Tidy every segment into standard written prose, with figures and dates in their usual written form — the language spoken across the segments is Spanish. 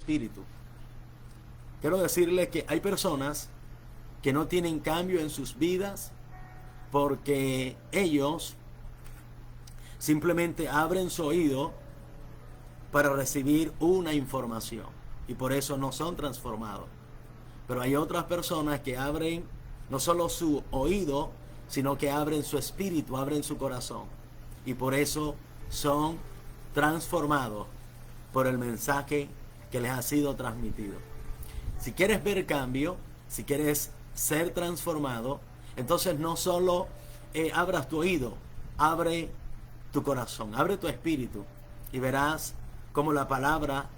espíritu. Quiero decirle que hay personas que no tienen cambio en sus vidas porque ellos simplemente abren su oído para recibir una información y por eso no son transformados. Pero hay otras personas que abren no solo su oído, sino que abren su espíritu, abren su corazón y por eso son transformados por el mensaje que les ha sido transmitido. Si quieres ver cambio, si quieres ser transformado, entonces no solo abras tu oído, abre tu corazón, abre tu espíritu y verás cómo la palabra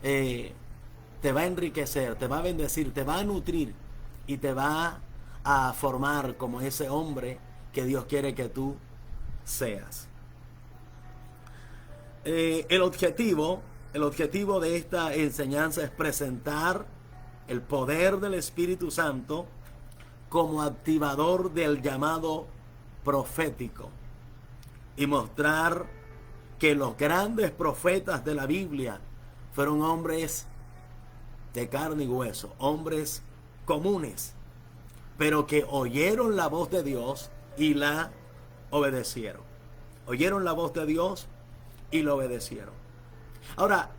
te va a enriquecer, te va a bendecir, te va a nutrir y te va a formar como ese hombre que Dios quiere que tú seas. El objetivo de esta enseñanza es presentar el poder del Espíritu Santo como activador del llamado profético y mostrar que los grandes profetas de la Biblia fueron hombres de carne y hueso, hombres comunes, pero que oyeron la voz de Dios y la obedecieron. Oyeron la voz de Dios y lo obedecieron. Ahora,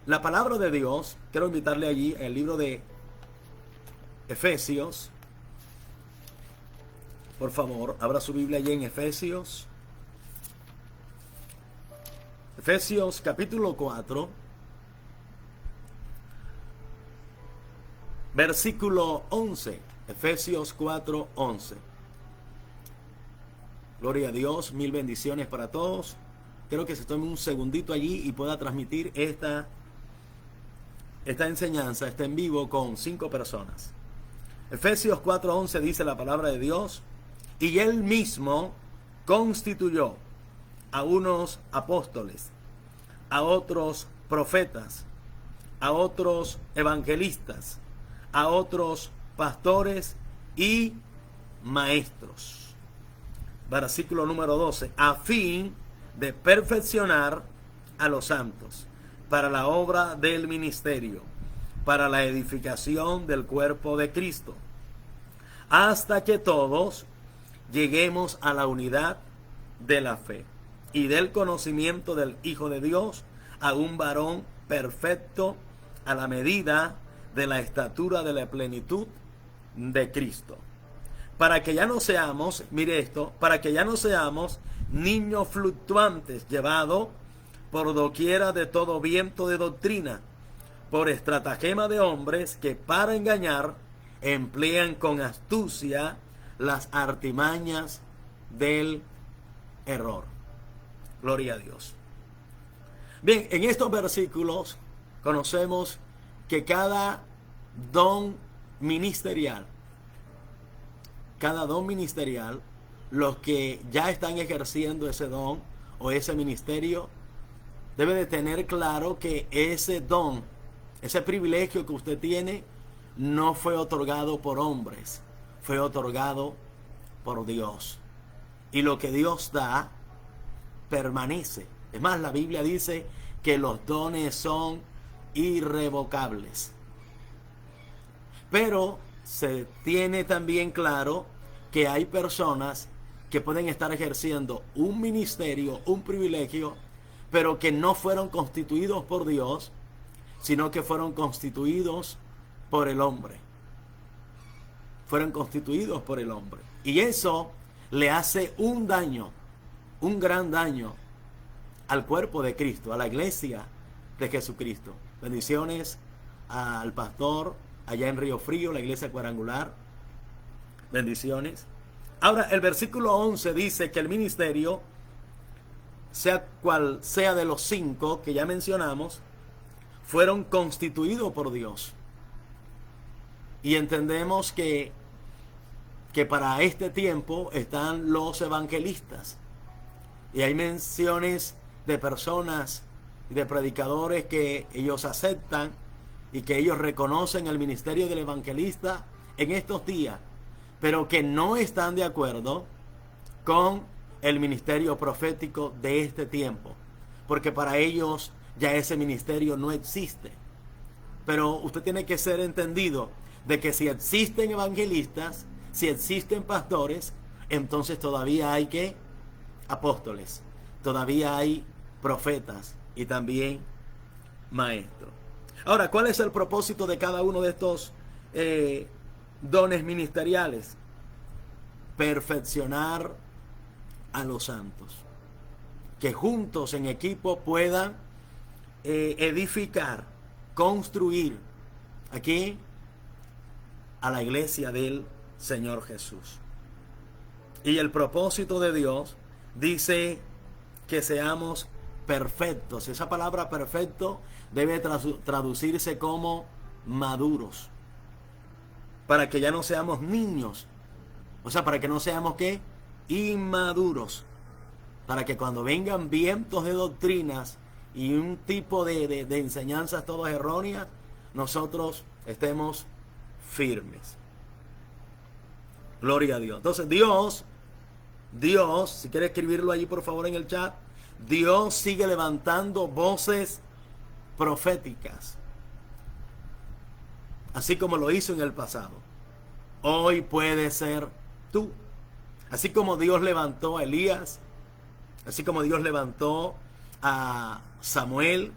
la palabra de Dios, quiero invitarle allí en el libro de Efesios. Por favor, abra su Biblia allí en Efesios. Efesios capítulo 4, versículo 11. Efesios 4, 11. Gloria a Dios, mil bendiciones para todos. Quiero que se tome un segundito allí y pueda transmitir esta enseñanza, está en vivo con 5 personas. Efesios 4:11 dice la palabra de Dios: y él mismo constituyó a unos apóstoles, a otros profetas, a otros evangelistas, a otros pastores y maestros. Versículo número 12, a fin de perfeccionar a los santos para la obra del ministerio, para la edificación del cuerpo de Cristo, hasta que todos lleguemos a la unidad de la fe y del conocimiento del Hijo de Dios, a un varón perfecto, a la medida de la estatura de la plenitud de Cristo. Para que ya no seamos, mire esto, para que ya no seamos niños fluctuantes, llevados por doquiera de todo viento de doctrina, por estratagema de hombres que para engañar emplean con astucia las artimañas del error. Gloria a Dios. Bien, en estos versículos conocemos que cada don ministerial, los que ya están ejerciendo ese don o ese ministerio, debe de tener claro que ese don, ese privilegio que usted tiene, no fue otorgado por hombres, fue otorgado por Dios. Y lo que Dios da, permanece. Es más, la Biblia dice que los dones son irrevocables. Pero se tiene también claro que hay personas que pueden estar ejerciendo un ministerio, un privilegio, pero que no fueron constituidos por Dios, sino que fueron constituidos por el hombre. Fueron constituidos por el hombre. Y eso le hace un daño, un gran daño al cuerpo de Cristo, a la iglesia de Jesucristo. Bendiciones al pastor allá en Río Frío, la iglesia cuadrangular. Bendiciones. Ahora, el versículo 11 dice que el ministerio, sea cual sea de los 5 que ya mencionamos, fueron constituidos por Dios. Y entendemos que para este tiempo están los evangelistas. Y hay menciones de personas y de predicadores que ellos aceptan y que ellos reconocen el ministerio del evangelista en estos días, pero que no están de acuerdo con el ministerio profético de este tiempo, porque para ellos ya ese ministerio no existe. Pero usted tiene que ser entendido de que si existen evangelistas, si existen pastores, entonces todavía hay que apóstoles, todavía hay profetas y también maestros. Ahora, ¿cuál es el propósito de cada uno de estos dones ministeriales? Perfeccionar a los santos, que juntos en equipo puedan edificar, construir aquí a la iglesia del Señor Jesús. Y el propósito de Dios dice que seamos perfectos. Esa palabra perfecto debe traducirse como maduros, para que ya no seamos niños, o sea, para que no seamos ¿qué? Inmaduros, para que cuando vengan vientos de doctrinas y un tipo de enseñanzas todas erróneas, nosotros estemos firmes. Gloria a Dios. Entonces Dios, si quiere escribirlo allí por favor en el chat, Dios sigue levantando voces proféticas, así como lo hizo en el pasado. Hoy puede ser tú. Así como Dios levantó a Elías, así como Dios levantó a Samuel,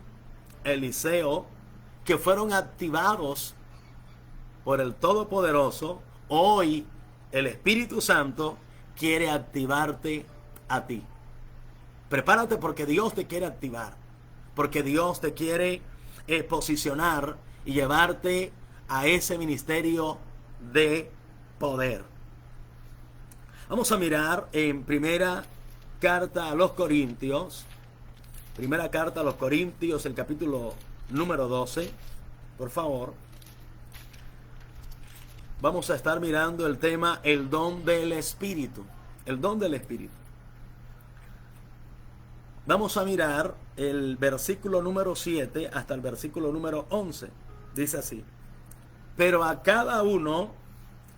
Eliseo, que fueron activados por el Todopoderoso, hoy el Espíritu Santo quiere activarte a ti. Prepárate porque Dios te quiere activar, porque Dios te quiere posicionar y llevarte a ese ministerio de poder. Vamos a mirar en primera carta a los Corintios, el capítulo número 12, por favor. Vamos a estar mirando el tema, el don del Espíritu, el don del Espíritu. Vamos a mirar el versículo número 7 hasta el versículo número 11. Dice así: pero a cada uno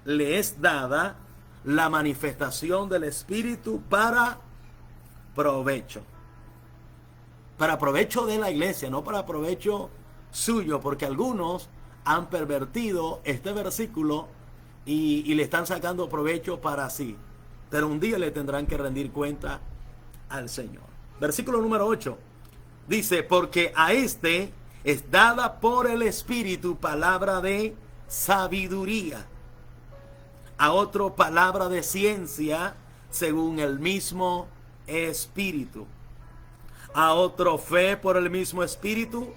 le es dada la manifestación del Espíritu para provecho. Para provecho de la iglesia, no para provecho suyo, porque algunos han pervertido este versículo y le están sacando provecho para sí. Pero un día le tendrán que rendir cuenta al Señor. Versículo número 8 dice: porque a este es dada por el Espíritu palabra de sabiduría, a otro palabra de ciencia según el mismo Espíritu, a otro fe por el mismo Espíritu,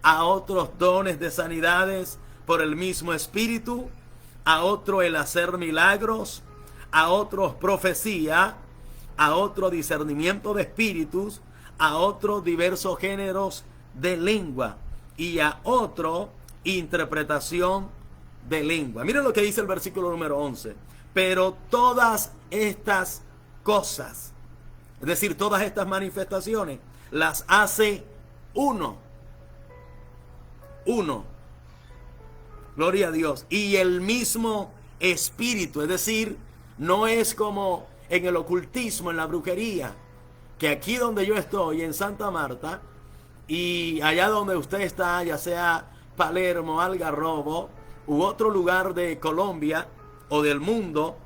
a otros dones de sanidades por el mismo Espíritu, a otro el hacer milagros, a otros profecía, a otro discernimiento de espíritus, a otros diversos géneros de lengua y a otro interpretación de lengua. Miren lo que dice el versículo número 11. Pero todas estas cosas, es decir, todas estas manifestaciones, las hace uno. Gloria a Dios. Y el mismo Espíritu, es decir, no es como en el ocultismo, en la brujería, que aquí donde yo estoy, en Santa Marta, y allá donde usted está, ya sea Palermo, Algarrobo, u otro lugar de Colombia o del mundo,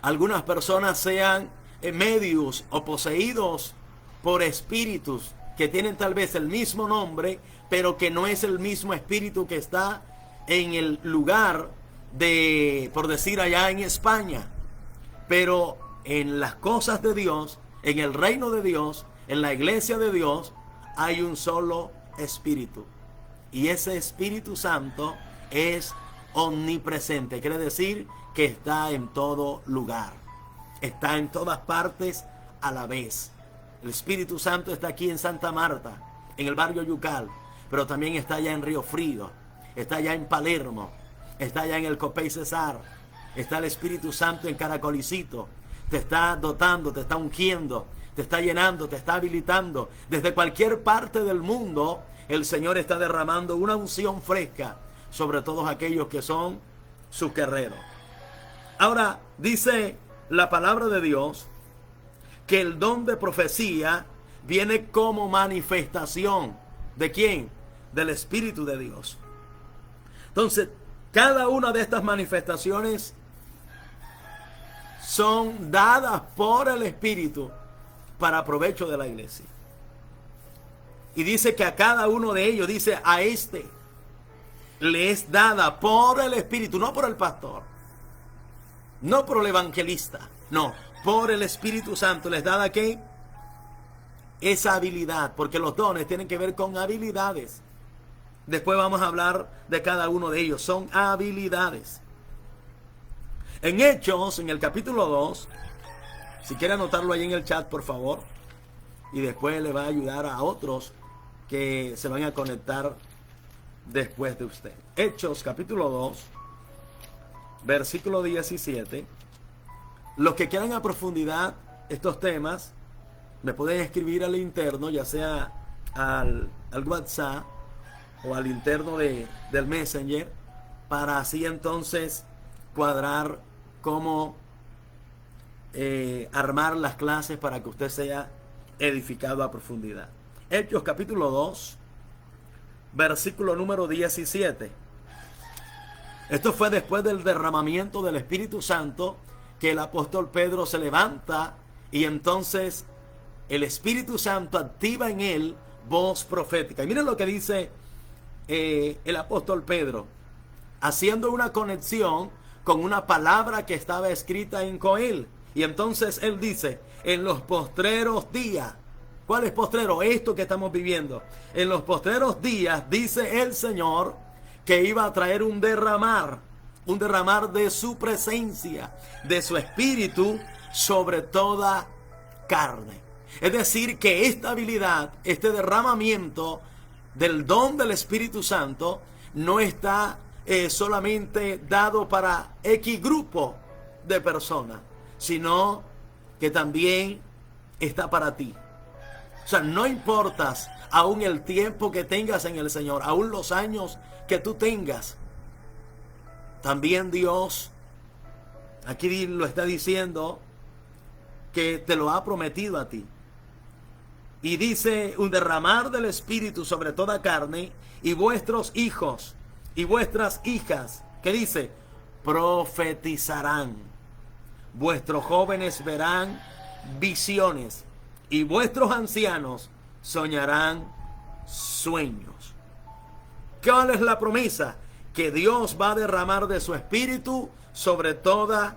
algunas personas sean medios o poseídos por espíritus que tienen tal vez el mismo nombre, pero que no es el mismo espíritu que está en el lugar de, por decir, allá en España. Pero en las cosas de Dios, en el reino de Dios, en la iglesia de Dios, hay un solo espíritu. Y ese Espíritu Santo es omnipresente. Quiere decir que está en todo lugar. Está en todas partes a la vez. El Espíritu Santo está aquí en Santa Marta, en el barrio Yucal, pero también está allá en Río Frío, está allá en Palermo, está allá en el Copey Cesar, está el Espíritu Santo en Caracolicito. Te está dotando, te está ungiendo, te está llenando, te está habilitando. Desde cualquier parte del mundo, el Señor está derramando una unción fresca sobre todos aquellos que son sus guerreros. Ahora, dice la palabra de Dios que el don de profecía viene como manifestación. ¿De quién? del Espíritu de Dios. Entonces, cada una de estas manifestaciones son dadas por el Espíritu para provecho de la iglesia. Y dice que a cada uno de ellos, dice, a este le es dada por el Espíritu, no por el pastor, no por el evangelista, no, por el Espíritu Santo les dada ¿qué? Esa habilidad, porque los dones tienen que ver con habilidades. Después vamos a hablar de cada uno de ellos, son habilidades. En Hechos, en el capítulo 2, si quiere anotarlo ahí en el chat, por favor, y después le va a ayudar a otros que se van a conectar después de usted. Hechos, capítulo 2, versículo 17. Los que quieran a profundidad estos temas, me pueden escribir al interno, ya sea al WhatsApp o al interno del Messenger, para así entonces cuadrar cómo armar las clases para que usted sea edificado a profundidad. Hechos capítulo 2, versículo número 17. Esto fue después del derramamiento del Espíritu Santo, que el apóstol Pedro se levanta y entonces el Espíritu Santo activa en él voz profética. Y miren lo que dice el apóstol Pedro, haciendo una conexión con una palabra que estaba escrita en Joel. Y entonces él dice, en los postreros días. ¿Cuál es postrero? Esto que estamos viviendo. En los postreros días, dice el Señor, que iba a traer un derramar de su presencia, de su espíritu, sobre toda carne. Es decir, que esta habilidad, este derramamiento del don del Espíritu Santo, no está solamente dado para X grupo de personas, sino que también está para ti. O sea, no importas aún el tiempo que tengas en el Señor, aún los años que tú tengas. También Dios, aquí lo está diciendo, que te lo ha prometido a ti. Y dice, un derramar del Espíritu sobre toda carne, y vuestros hijos y vuestras hijas, ¿qué dice? Profetizarán. Vuestros jóvenes verán visiones, y vuestros ancianos soñarán sueños. ¿Cuál es la promesa? Que Dios va a derramar de su espíritu sobre toda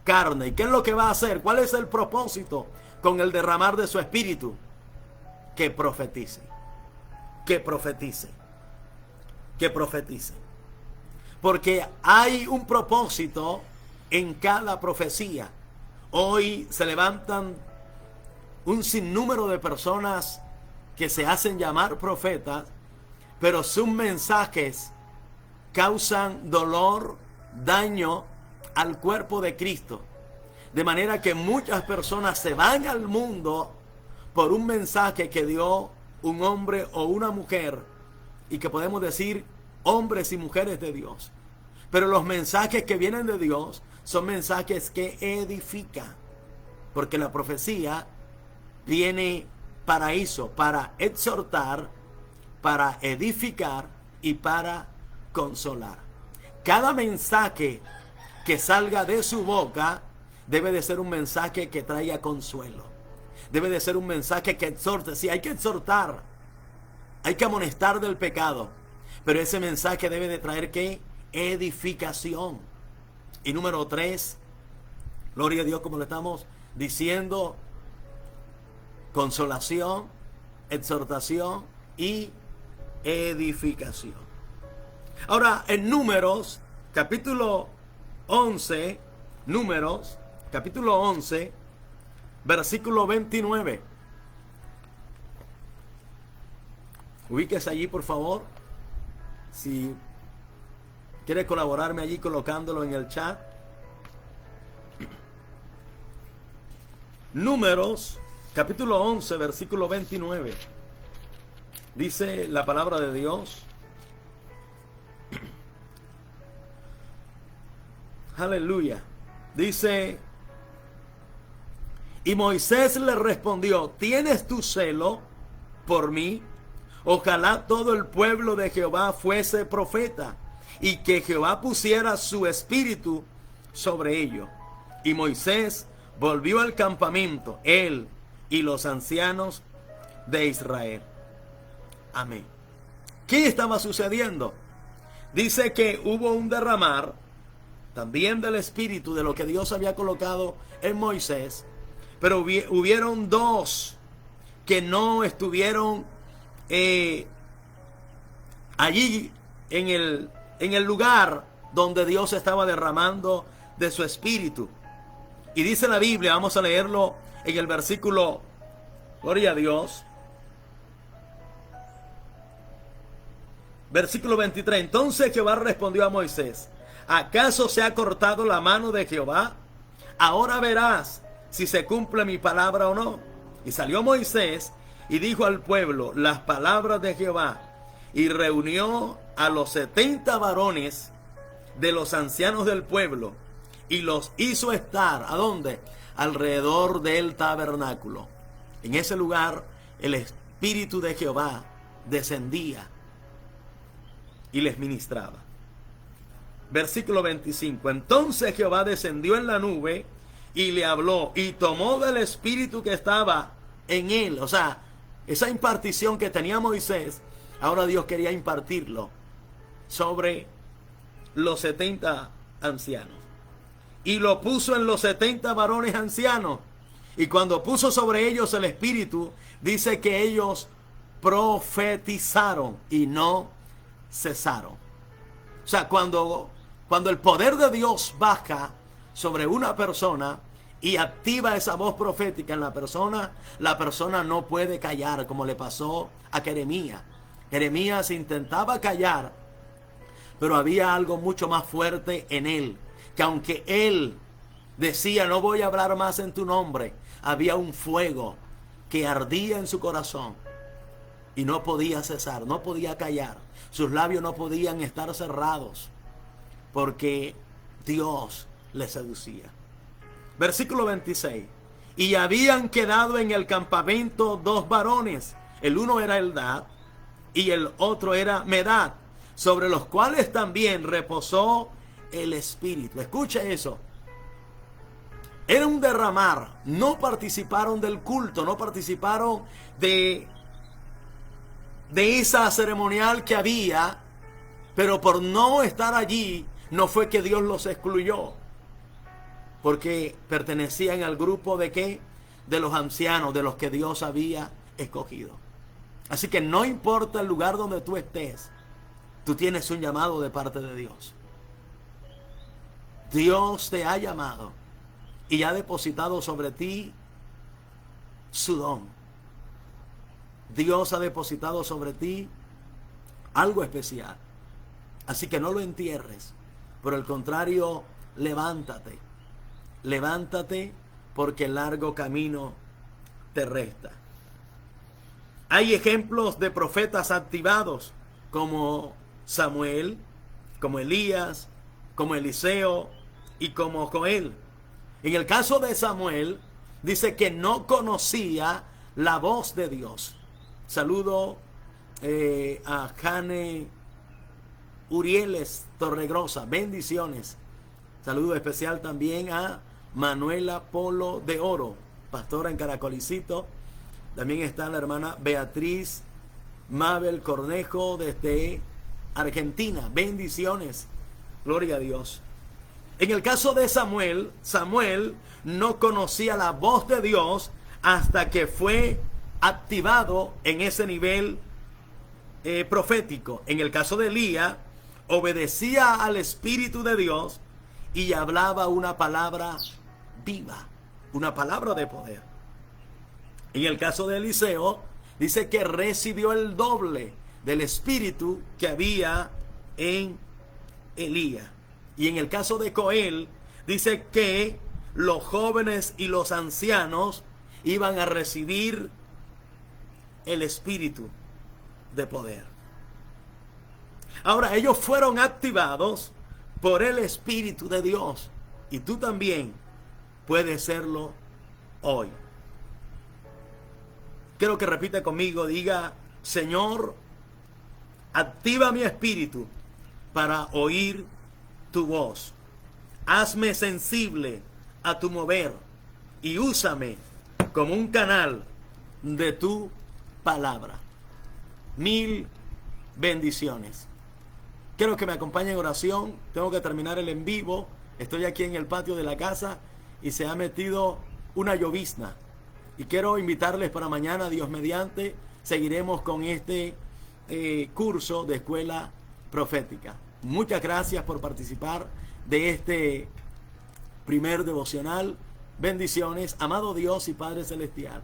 carne. ¿Y qué es lo que va a hacer? ¿Cuál es el propósito con el derramar de su espíritu? Que profetice. Que profetice. Que profetice. Porque hay un propósito en cada profecía. Hoy se levantan un sinnúmero de personas que se hacen llamar profetas, pero sus mensajes causan dolor, daño al cuerpo de Cristo. De manera que muchas personas se van al mundo por un mensaje que dio un hombre o una mujer, y que podemos decir hombres y mujeres de Dios. Pero los mensajes que vienen de Dios son mensajes que edifican, porque la profecía viene para eso, para exhortar, para edificar y para consolar. Cada mensaje que salga de su boca debe de ser un mensaje que traiga consuelo. Debe de ser un mensaje que exhorte. Sí, hay que exhortar, hay que amonestar del pecado, pero ese mensaje debe de traer ¿qué? Edificación. Y número 3, gloria a Dios, como le estamos diciendo, consolación, exhortación y edificación. Ahora, en Números, capítulo 11, Números, capítulo 11, versículo 29. Ubíquese allí, por favor. Si quiere colaborarme allí colocándolo en el chat. Números, capítulo 11, versículo 29. Dice la palabra de Dios. Aleluya. Dice, y Moisés le respondió, ¿tienes tu celo por mí? ojalá todo el pueblo de Jehová fuese profeta, y que Jehová pusiera su espíritu sobre ellos. Y Moisés volvió al campamento, él y los ancianos de Israel. Amén. ¿Qué estaba sucediendo? Dice que hubo un derramar también del espíritu, de lo que Dios había colocado en Moisés, pero hubieron dos que no estuvieron allí en el lugar donde Dios estaba derramando de su espíritu. Y dice la Biblia, vamos a leerlo en el versículo, gloria a Dios, versículo 23. Entonces Jehová respondió a Moisés: ¿acaso se ha cortado la mano de Jehová? Ahora verás si se cumple mi palabra o no. Y salió Moisés y dijo al pueblo las palabras de Jehová, y reunió a los 70 varones de los ancianos del pueblo, y los hizo estar, ¿a dónde? Alrededor del tabernáculo. En ese lugar el espíritu de Jehová descendía y les ministraba. Versículo 25. Entonces Jehová descendió en la nube y le habló, y tomó del espíritu que estaba en él. O sea, esa impartición que tenía Moisés, ahora Dios quería impartirlo sobre los 70 ancianos. Y lo puso en los 70 varones ancianos. Y cuando puso sobre ellos el espíritu, dice que ellos profetizaron y no cesaron. O sea, cuando el poder de Dios baja sobre una persona y activa esa voz profética en la persona no puede callar, como le pasó a Jeremías. Jeremías intentaba callar, pero había algo mucho más fuerte en él, que aunque él decía, no voy a hablar más en tu nombre, había un fuego que ardía en su corazón y no podía cesar, no podía callar. Sus labios no podían estar cerrados porque Dios le seducía. Versículo 26. Y habían quedado en el campamento dos varones. El uno era Eldad y el otro era Medad, sobre los cuales también reposó el espíritu. Escucha eso. Era un derramar. No participaron del culto, no participaron de esa ceremonial que había, pero por no estar allí, no fue que Dios los excluyó, porque pertenecían al grupo de ¿qué? De los ancianos, de los que Dios había escogido. Así que no importa el lugar donde tú estés, tú tienes un llamado de parte de Dios. Dios te ha llamado y ha depositado sobre ti su don. Dios ha depositado sobre ti algo especial. Así que no lo entierres. Por el contrario, levántate. Levántate, porque el largo camino te resta. Hay ejemplos de profetas activados como Samuel, como Elías, como Eliseo y como Joel. En el caso de Samuel, dice que no conocía la voz de Dios. Saludo a Jane Urieles Torregrosa, bendiciones. Saludo especial también a Manuela Polo de Oro, pastora en Caracolicito. También está la hermana Beatriz Mabel Cornejo desde Argentina, bendiciones, gloria a Dios. En el caso de Samuel, Samuel no conocía la voz de Dios hasta que fue activado en ese nivel profético. En el caso de Elías, obedecía al Espíritu de Dios y hablaba una palabra viva, una palabra de poder. En el caso de Eliseo, dice que recibió el doble del Espíritu que había en Elías. Y en el caso de Joel, dice que los jóvenes y los ancianos iban a recibir el espíritu de poder. Ahora, ellos fueron activados por el Espíritu de Dios. Y tú también puedes serlo hoy. Quiero que repita conmigo, diga: Señor, activa mi espíritu para oír tu voz. Hazme sensible a tu mover y úsame como un canal de tu palabra. Mil bendiciones. Quiero que me acompañen en oración. Tengo que terminar el en vivo. Estoy aquí en el patio de la casa y se ha metido una llovizna. Y quiero invitarles para mañana, Dios mediante, seguiremos con este curso de escuela profética. Muchas gracias por participar de este primer devocional. Bendiciones, amado Dios y Padre Celestial.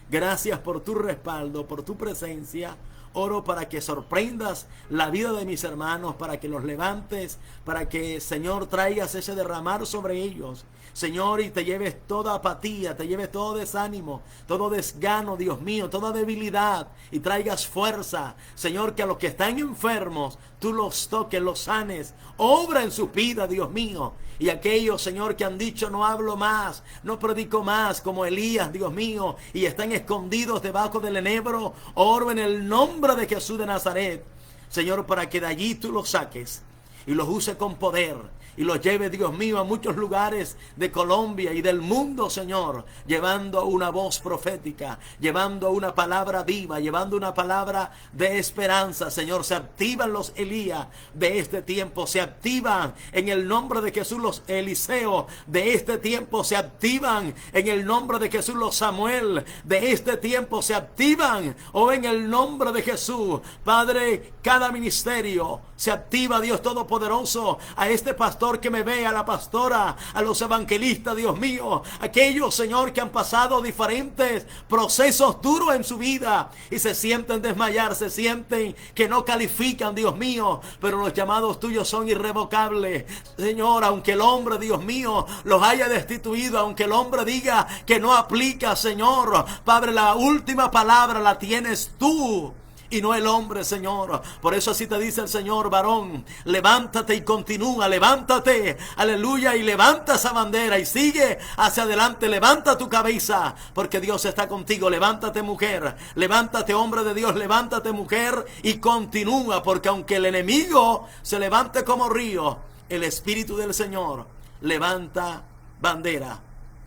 Gracias por tu respaldo, por tu presencia. Oro para que sorprendas la vida de mis hermanos, para que los levantes, para que, Señor, traigas ese derramar sobre ellos, Señor, y te lleves toda apatía, te lleves todo desánimo, todo desgano, Dios mío, toda debilidad, y traigas fuerza, Señor, que a los que están enfermos, tú los toques, los sanes, obra en su vida, Dios mío. Y aquellos, Señor, que han dicho no hablo más, no predico más, como Elías, Dios mío, y están escondidos debajo del enebro, oro en el nombre de Jesús de Nazaret, Señor, para que de allí tú los saques y los uses con poder y los lleves, Dios mío, a muchos lugares de Colombia y del mundo, Señor, llevando una voz profética, llevando una palabra viva, llevando una palabra de esperanza, Señor. Se activan los Elías de este tiempo, se activan en el nombre de Jesús los Eliseos de este tiempo, se activan en el nombre de Jesús los Samuel de este tiempo, se activan, en el nombre de Jesús, Padre, cada ministerio se activa, Dios Todopoderoso, a este pastor que me ve, a la pastora, a los evangelistas, Dios mío, aquellos, Señor, que han pasado diferentes procesos duros en su vida y se sienten desmayar, se sienten que no califican, Dios mío, pero los llamados tuyos son irrevocables, Señor. Aunque el hombre, Dios mío, los haya destituido, aunque el hombre diga que no aplica, Señor, Padre, la última palabra la tienes tú y no el hombre, Señor. Por eso así te dice el Señor: varón, levántate y continúa, levántate, aleluya, y levanta esa bandera y sigue hacia adelante, levanta tu cabeza, porque Dios está contigo. Levántate, mujer, levántate, hombre de Dios, levántate, mujer, y continúa, porque aunque el enemigo se levante como río, el Espíritu del Señor levanta bandera.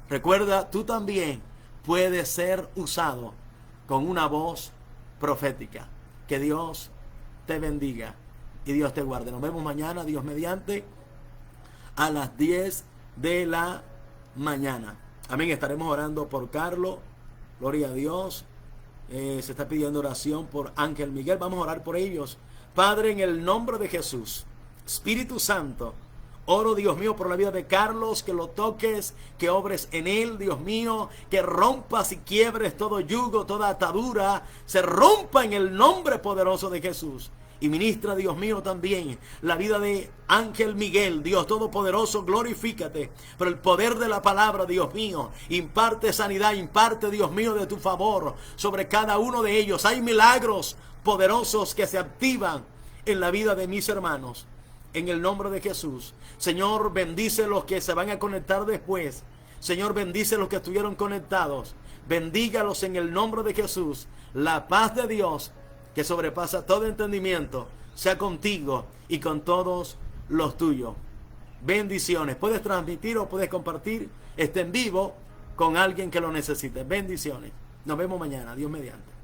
Recuerda, tú también puedes ser usado con una voz profética. Que Dios te bendiga y Dios te guarde. Nos vemos mañana, Dios mediante, a las 10 de la mañana. Amén. Estaremos orando por Carlos. Gloria a Dios. Se está pidiendo oración por Ángel Miguel. Vamos a orar por ellos. Padre, en el nombre de Jesús, Espíritu Santo, oro, Dios mío, por la vida de Carlos, que lo toques, que obres en él, Dios mío, que rompas y quiebres todo yugo, toda atadura, se rompa en el nombre poderoso de Jesús. Y ministra, Dios mío, también la vida de Ángel Miguel. Dios Todopoderoso, glorifícate por el poder de la palabra, Dios mío. Imparte sanidad, imparte, Dios mío, de tu favor sobre cada uno de ellos. Hay milagros poderosos que se activan en la vida de mis hermanos. En el nombre de Jesús, Señor, bendice los que se van a conectar después. Señor, bendice los que estuvieron conectados. Bendígalos en el nombre de Jesús. La paz de Dios, que sobrepasa todo entendimiento, sea contigo y con todos los tuyos. Bendiciones. Puedes transmitir o puedes compartir este en vivo con alguien que lo necesite. Bendiciones. Nos vemos mañana. Dios mediante.